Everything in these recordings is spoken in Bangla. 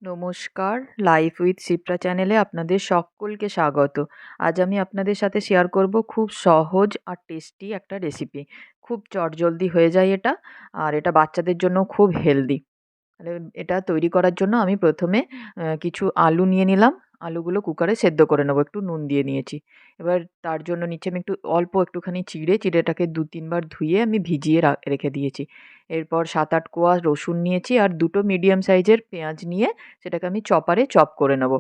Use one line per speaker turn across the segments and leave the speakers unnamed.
নমস্কার, লাইফ উইথ শিপ্রা চ্যানেলে আপনাদের সকলকে স্বাগত। আজ আমি আপনাদের সাথে শেয়ার করব খুব সহজ আর টেস্টি একটা রেসিপি। খুব চটজলদি হয়ে যায় এটা, আর এটা বাচ্চাদের জন্য খুব হেলদি। তাহলে এটা তৈরি করার জন্য আমি প্রথমে কিছু আলু নিয়ে নিলাম। আলুগুলো কুকারে সেদ্ধ করে নেবো, একটু নুন দিয়ে নিয়েছি। এবার তার জন্য নিচে আমি একটুখানি চিড়েটাকে ২-৩ বার ধুয়ে আমি ভিজিয়ে রেখে দিয়েছি। এরপর ৭-৮ কোয়া রসুন নিয়েছি আর ২ টো মিডিয়াম সাইজের পেঁয়াজ নিয়ে সেটাকে আমি চপারে চপ করে নেবো।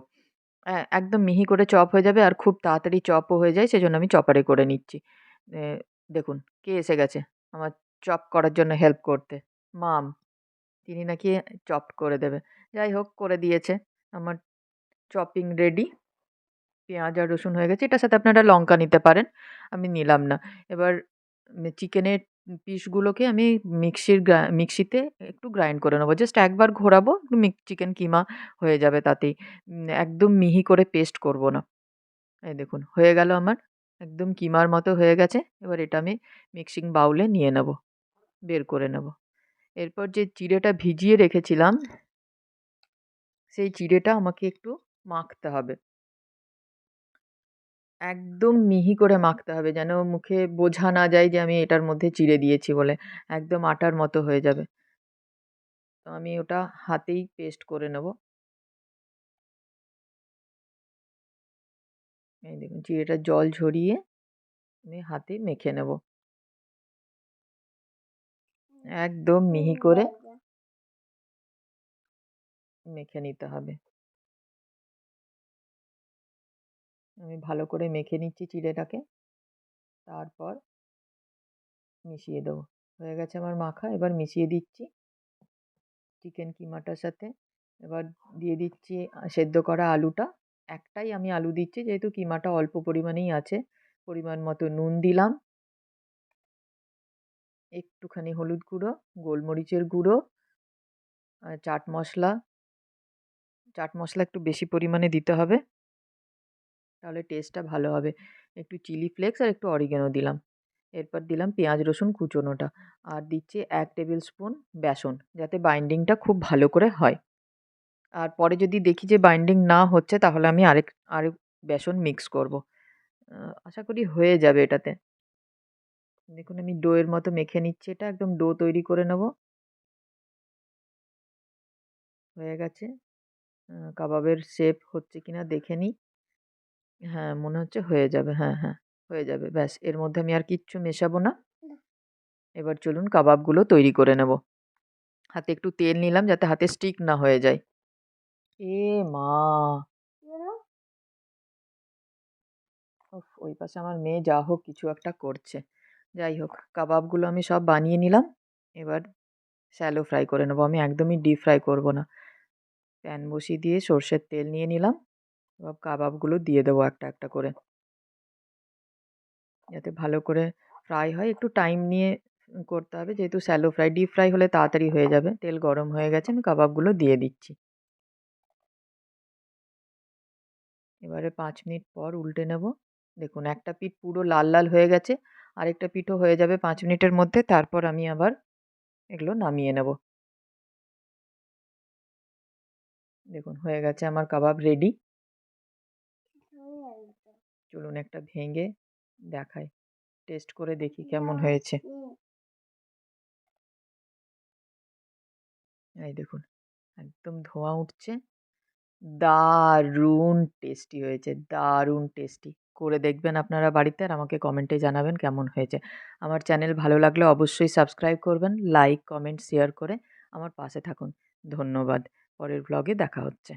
একদম মিহি করে চপ হয়ে যাবে আর খুব তাড়াতাড়ি চপও হয়ে যায়, সেজন্য আমি চপারে করে নিচ্ছি। এ দেখুন কে এসে গেছে আমার চপ করার জন্য হেল্প করতে। মাম। তিনি নাকি চপ করে দেবে। যাই হোক, করে দিয়েছে। আমার চপিং রেডি। পেঁয়াজ আর রসুন হয়ে গেছে। এটার সাথে আপনারা লঙ্কা নিতে পারেন। আমি নিলাম না। এবার চিকেনের পিসগুলোকে আমি মিক্সিতে একটু গ্রাইন্ড করে নেবো। জাস্ট একবার ঘোরাবো, একটু চিকেন কিমা হয়ে যাবে তাতেই। একদম মিহি করে পেস্ট করব না। এই দেখুন হয়ে গেল আমার। একদম কিমার মতো হয়ে গেছে। এবার এটা আমি মিক্সিং বাউলে নিয়ে নেবো, বের করে নেবো। এরপর যে চিড়েটা ভিজিয়ে রেখেছিলাম, সেই চিড়েটা আমাকে একটু মাখতে হবে। একদম মিহি করে মাখতে হবে, যেন মুখে বোঝা না যায় যে আমি এটার মধ্যে চিড়ে দিয়েছি বলে। একদম আটার মতো হয়ে যাবে। তো আমি ওটা হাতেই পেস্ট করে নেব। এই দেখুন চিড়েটার জল ঝরিয়ে আমি হাতে মেখে নেব। একদম মিহি করে মেখে নিতে হবে। আমি ভালো করে মেখে নিচ্ছি চিড়েটাকে। তারপর মিশিয়ে দেবো। হয়ে গেছে আমার মাখা। এবার মিশিয়ে দিচ্ছি চিকেন কিমাটার সাথে। এবার দিয়ে দিচ্ছি সেদ্ধ করা আলুটা। একটাই আমি আলু দিচ্ছি যেহেতু কিমাটা অল্প পরিমাণেই আছে। পরিমাণ মতো নুন দিলাম, একটুখানি হলুদ গুঁড়ো, গোলমরিচের গুঁড়ো, আর চাট মশলা একটু বেশি পরিমাণে দিতে হবে, তাহলে টেস্টটা ভালো হবে। একটু চিলি ফ্লেক্স আর একটু অরিগ্যানো দিলাম। এরপর দিলাম পেঁয়াজ রসুন কুচোনোটা, আর দিচ্ছি ১ টেবিল স্পুন বেসন, যাতে বাইন্ডিংটা খুব ভালো করে হয়। আর পরে যদি দেখি যে বাইন্ডিং না হচ্ছে, তাহলে আমি আরেক বেসন মিক্স করব। আশা করি হয়ে যাবে এটাতে। দেখুন আমি ডোয়ের মতো মেখে নিচ্ছি এটা, একদম ডো তৈরি করে নেব। হয়ে গেছে। কাবাবের শেপ হচ্ছে কিনা দেখে নিই। হ্যাঁ, মনে হচ্ছে হয়ে যাবে। হ্যাঁ, হ্যাঁ, হয়ে যাবে। ব্যাস, এর মধ্যে আমি আর কিচ্ছু মেশাবো না। এবার চলুন কাবাবগুলো তৈরি করে নেব। হাতে একটু তেল নিলাম যাতে হাতে স্টিক না হয়ে যায়। এ মা! উফ! ওই পাশে আমার মেয়ে যা হোক কিছু একটা করছে। যাই হোক, কাবাবগুলো আমি সব বানিয়ে নিলাম। এবার শ্যালো ফ্রাই করে নেব। আমি একদমই ডিপ ফ্রাই করব না। প্যান বসিয়ে দিয়ে সর্ষের তেল নিয়ে নিলাম। এবার কাবাবগুলো দিয়ে দেবো একটা, একটা করে। যাতে ভালো করে ফ্রাই হয়। একটু টাইম নিয়ে করতে হবে যেহেতু শ্যালো ফ্রাই। ডিপ ফ্রাই হলে তাড়াতাড়ি হয়ে যাবে। তেল গরম হয়ে গেছে, আমি কাবাবগুলো দিয়ে দিচ্ছি। এবারে ৫ মিনিট পর উল্টে নেব। দেখুন একটা পিঠ পুরো লাল, লাল হয়ে গেছে। আরেকটা পিঠও হয়ে যাবে ৫ মিনিটের মধ্যে। তারপর আমি আবার এগুলো নামিয়ে নেব। দেখুন হয়ে গেছে আমার কাবাব রেডি। চলুন একটা ভেঙে দেখাই। টেস্ট করে দেখি কেমন হয়েছে। এই দেখুন একদম ধোঁয়া উঠছে। দারুণ টেস্টি হয়েছে, দারুণ টেস্টি। করে দেখবেন আপনারা বাড়িতে আর আমাকে কমেন্টে জানাবেন কেমন হয়েছে। আমার চ্যানেল ভালো লাগলে অবশ্যই সাবস্ক্রাইব করবেন। লাইক, কমেন্ট, শেয়ার করে আমার পাশে থাকুন। ধন্যবাদ। পরের ভ্লগে দেখা হচ্ছে।